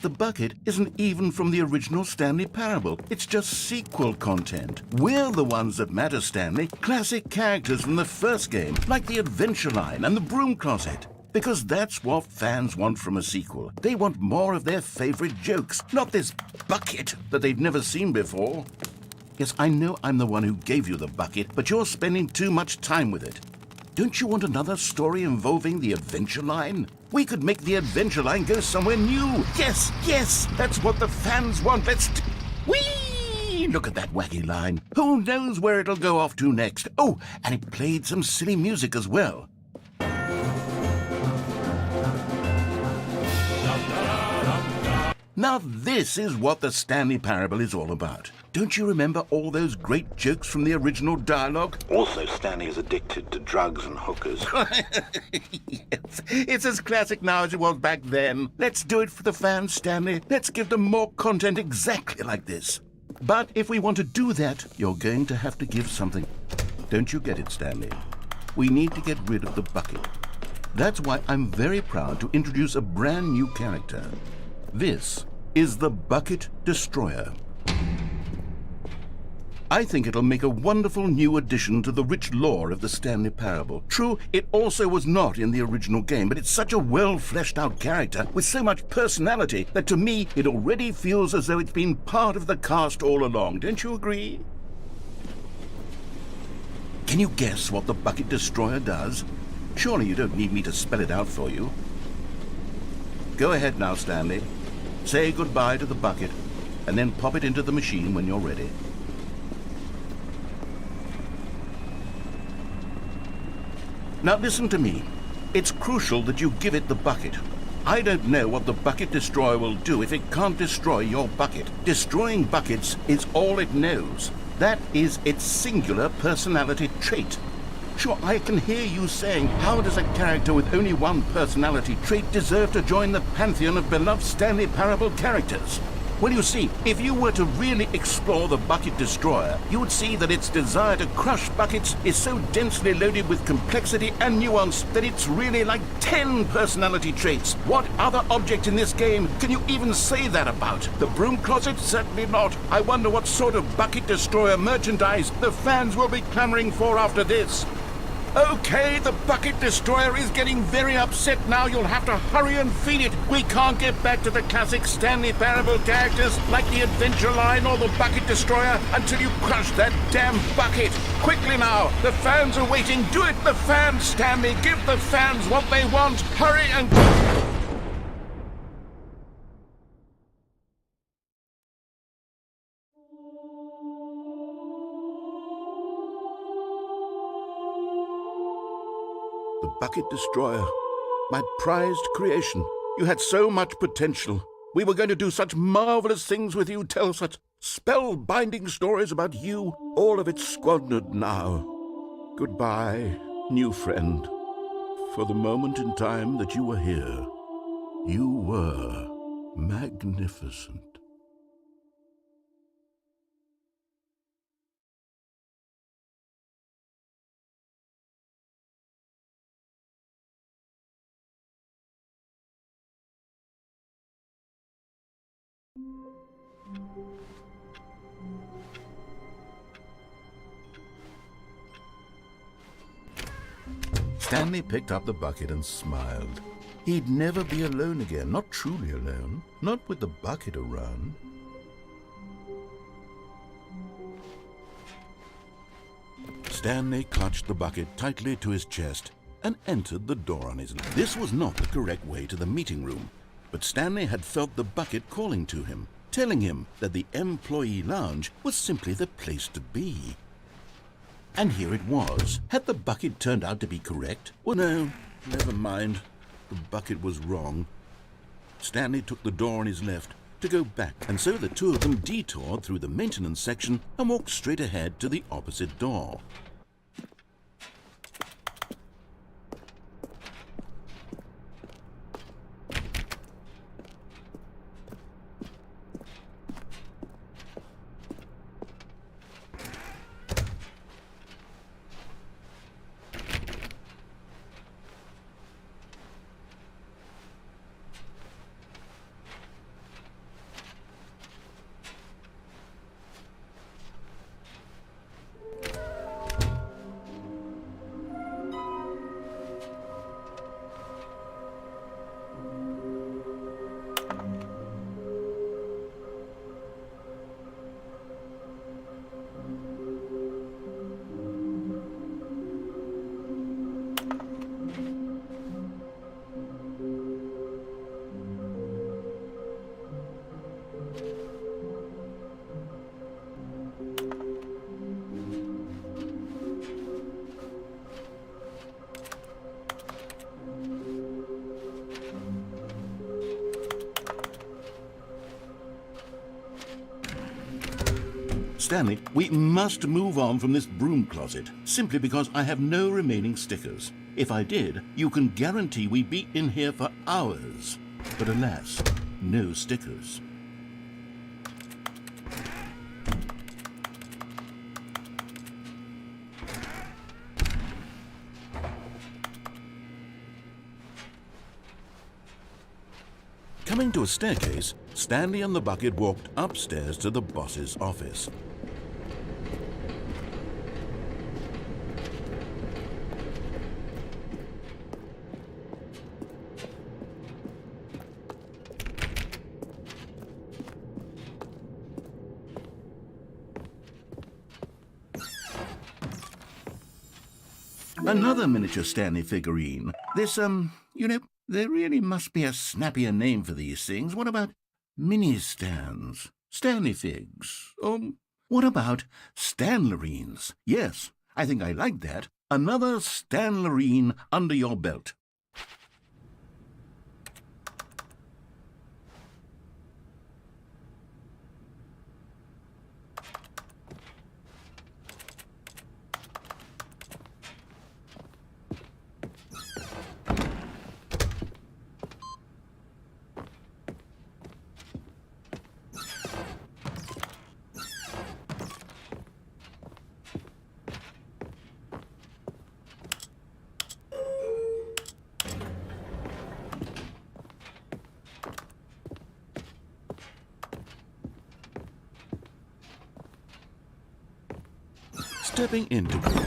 The bucket isn't even from the original Stanley Parable. It's just sequel content. We're the ones that matter, Stanley. Classic characters from the first game, like the Adventure Line and the Broom Closet. Because that's what fans want from a sequel. They want more of their favorite jokes, not this bucket that they've never seen before. Yes, I know I'm the one who gave you the bucket, but you're spending too much time with it. Don't you want another story involving the Adventure Line? We could make the Adventure Line go somewhere new. Yes, yes, that's what the fans want. Whee! Look at that wacky line. Who knows where it'll go off to next? Oh, and it played some silly music as well. Now this is what the Stanley Parable is all about. Don't you remember all those great jokes from the original dialogue? Also, Stanley is addicted to drugs and hookers. Yes, it's as classic now as it was back then. Let's do it for the fans, Stanley. Let's give them more content exactly like this. But if we want to do that, you're going to have to give something. Don't you get it, Stanley? We need to get rid of the bucket. That's why I'm very proud to introduce a brand new character. This is the Bucket Destroyer. I think it'll make a wonderful new addition to the rich lore of the Stanley Parable. True, it also was not in the original game, but it's such a well-fleshed-out character with so much personality that to me it already feels as though it's been part of the cast all along. Don't you agree? Can you guess what the Bucket Destroyer does? Surely you don't need me to spell it out for you. Go ahead now, Stanley. Say goodbye to the bucket, and then pop it into the machine when you're ready. Now listen to me. It's crucial that you give it the bucket. I don't know what the bucket destroyer will do if it can't destroy your bucket. Destroying buckets is all it knows. That is its singular personality trait. Sure, I can hear you saying, how does a character with only one personality trait deserve to join the pantheon of beloved Stanley Parable characters? Well, you see, if you were to really explore the bucket destroyer, you would see that its desire to crush buckets is so densely loaded with complexity and nuance that it's really like 10 personality traits. What other object in this game can you even say that about? The broom closet? Certainly not. I wonder what sort of bucket destroyer merchandise the fans will be clamoring for after this. Okay, the bucket destroyer is getting very upset now. You'll have to hurry and feed it. We can't get back to the classic Stanley Parable characters like the Adventure Line or the bucket destroyer until you crush that damn bucket. Quickly now, the fans are waiting. Do it, the fans, Stanley. Give the fans what they want. Hurry and... The bucket destroyer, my prized creation. You had so much potential. We were going to do such marvelous things with you, tell such spellbinding stories about you. All of it squandered now. Goodbye, new friend. For the moment in time that you were here, you were magnificent. Stanley picked up the bucket and smiled. He'd never be alone again, not truly alone, not with the bucket around. Stanley clutched the bucket tightly to his chest and entered the door on his left. This was not the correct way to the meeting room, but Stanley had felt the bucket calling to him, telling him that the employee lounge was simply the place to be. And here it was. Had the bucket turned out to be correct? Well, no, never mind. The bucket was wrong. Stanley took the door on his left to go back, and so the two of them detoured through the maintenance section and walked straight ahead to the opposite door. Stanley, we must move on from this broom closet, simply because I have no remaining stickers. If I did, you can guarantee we'd be in here for hours. But alas, no stickers. Coming to a staircase, Stanley and the bucket walked upstairs to the boss's office. Another miniature Stanley figurine. This, there really must be a snappier name for these things. What about mini-stands? Stanley figs? What about Stanlerines? Yes, I think I like that. Another Stanlerine under your belt. stepping into...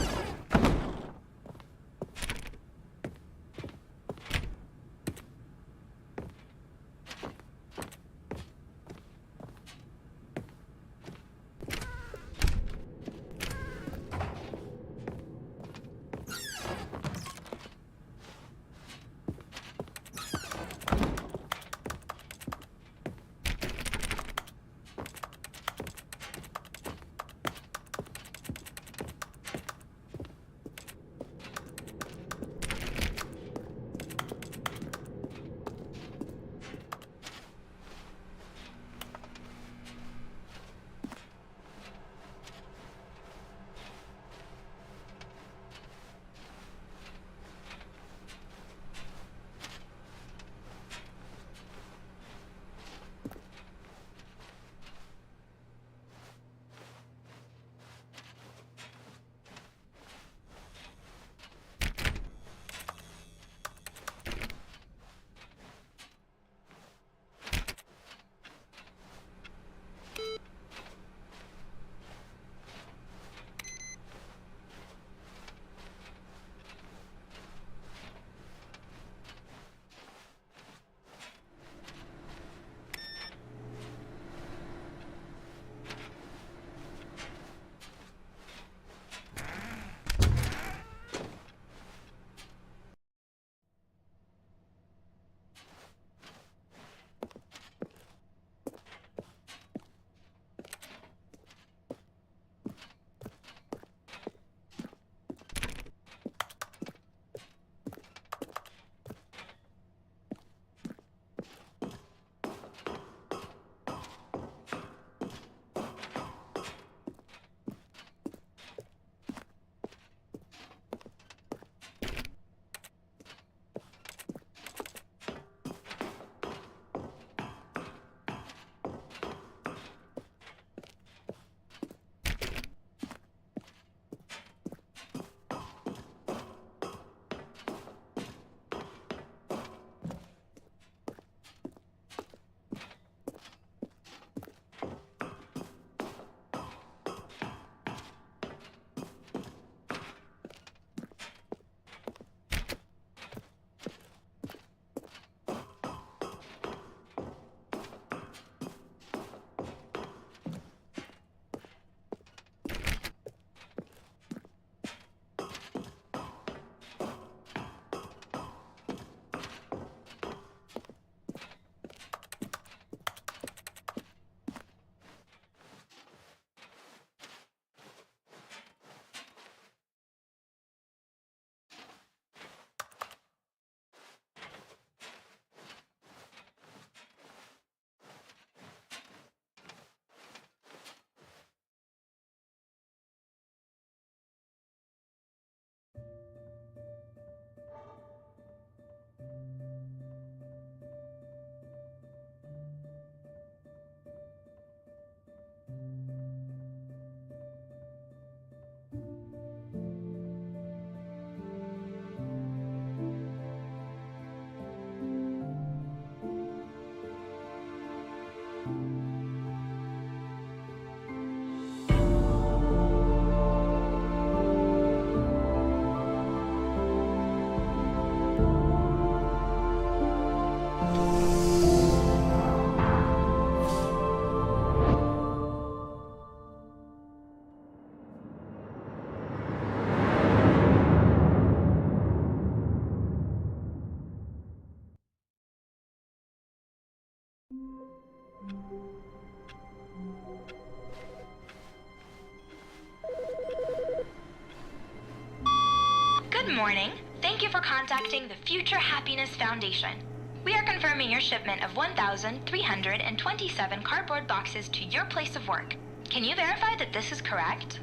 Good morning. Thank you for contacting the Future Happiness Foundation. We are confirming your shipment of 1,327 cardboard boxes to your place of work. Can you verify that this is correct?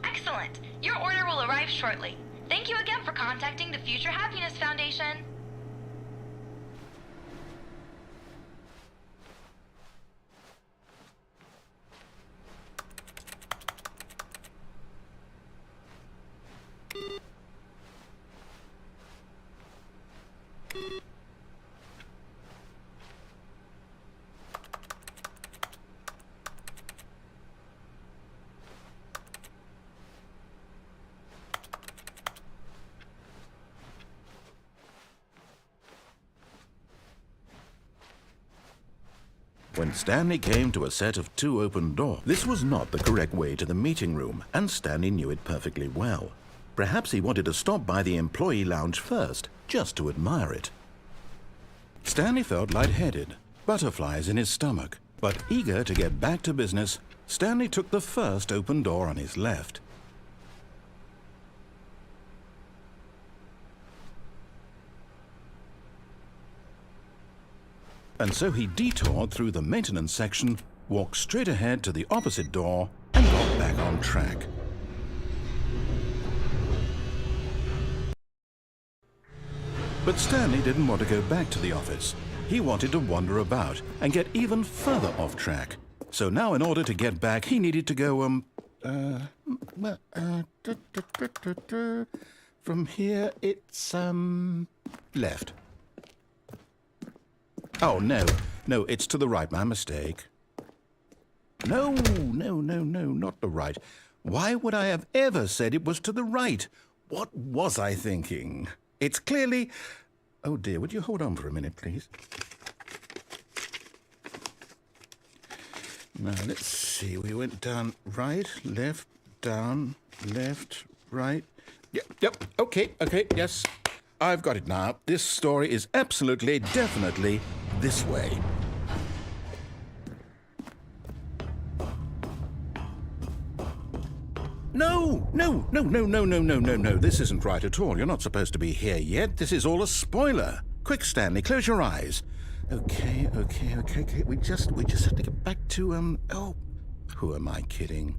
Excellent. Your order will arrive shortly. Thank you again for contacting the Future Happiness Foundation. when Stanley came to a set of 2 open doors. This was not the correct way to the meeting room, and Stanley knew it perfectly well. Perhaps he wanted to stop by the employee lounge first, just to admire it. Stanley felt lightheaded, butterflies in his stomach, but eager to get back to business, Stanley took the first open door on his left. And so he detoured through the maintenance section, walked straight ahead to the opposite door, and got back on track. But Stanley didn't want to go back to the office. He wanted to wander about and get even further off track. So now in order to get back, he needed to go, from here it's, left. Oh, no, it's to the right, my mistake. No, not the right. Why would I have ever said it was to the right? What was I thinking? It's clearly... Oh dear, would you hold on for a minute, please? Now, let's see. We went down right, left, down, left, right. Yep, okay, yes. I've got it now. This story is absolutely, definitely this way. No. This isn't right at all. You're not supposed to be here yet. This is all a spoiler. Quick, Stanley, close your eyes. Okay. We just have to get back to, oh, who am I kidding?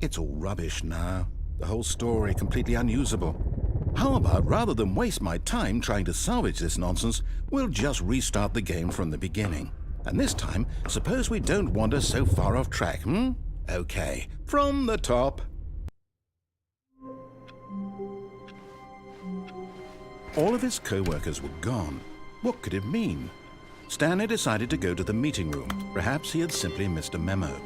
It's all rubbish now. The whole story completely unusable. How about, rather than waste my time trying to salvage this nonsense, we'll just restart the game from the beginning. And this time, suppose we don't wander so far off track, Okay, from the top. All of his co-workers were gone. What could it mean? Stanley decided to go to the meeting room. Perhaps he had simply missed a memo.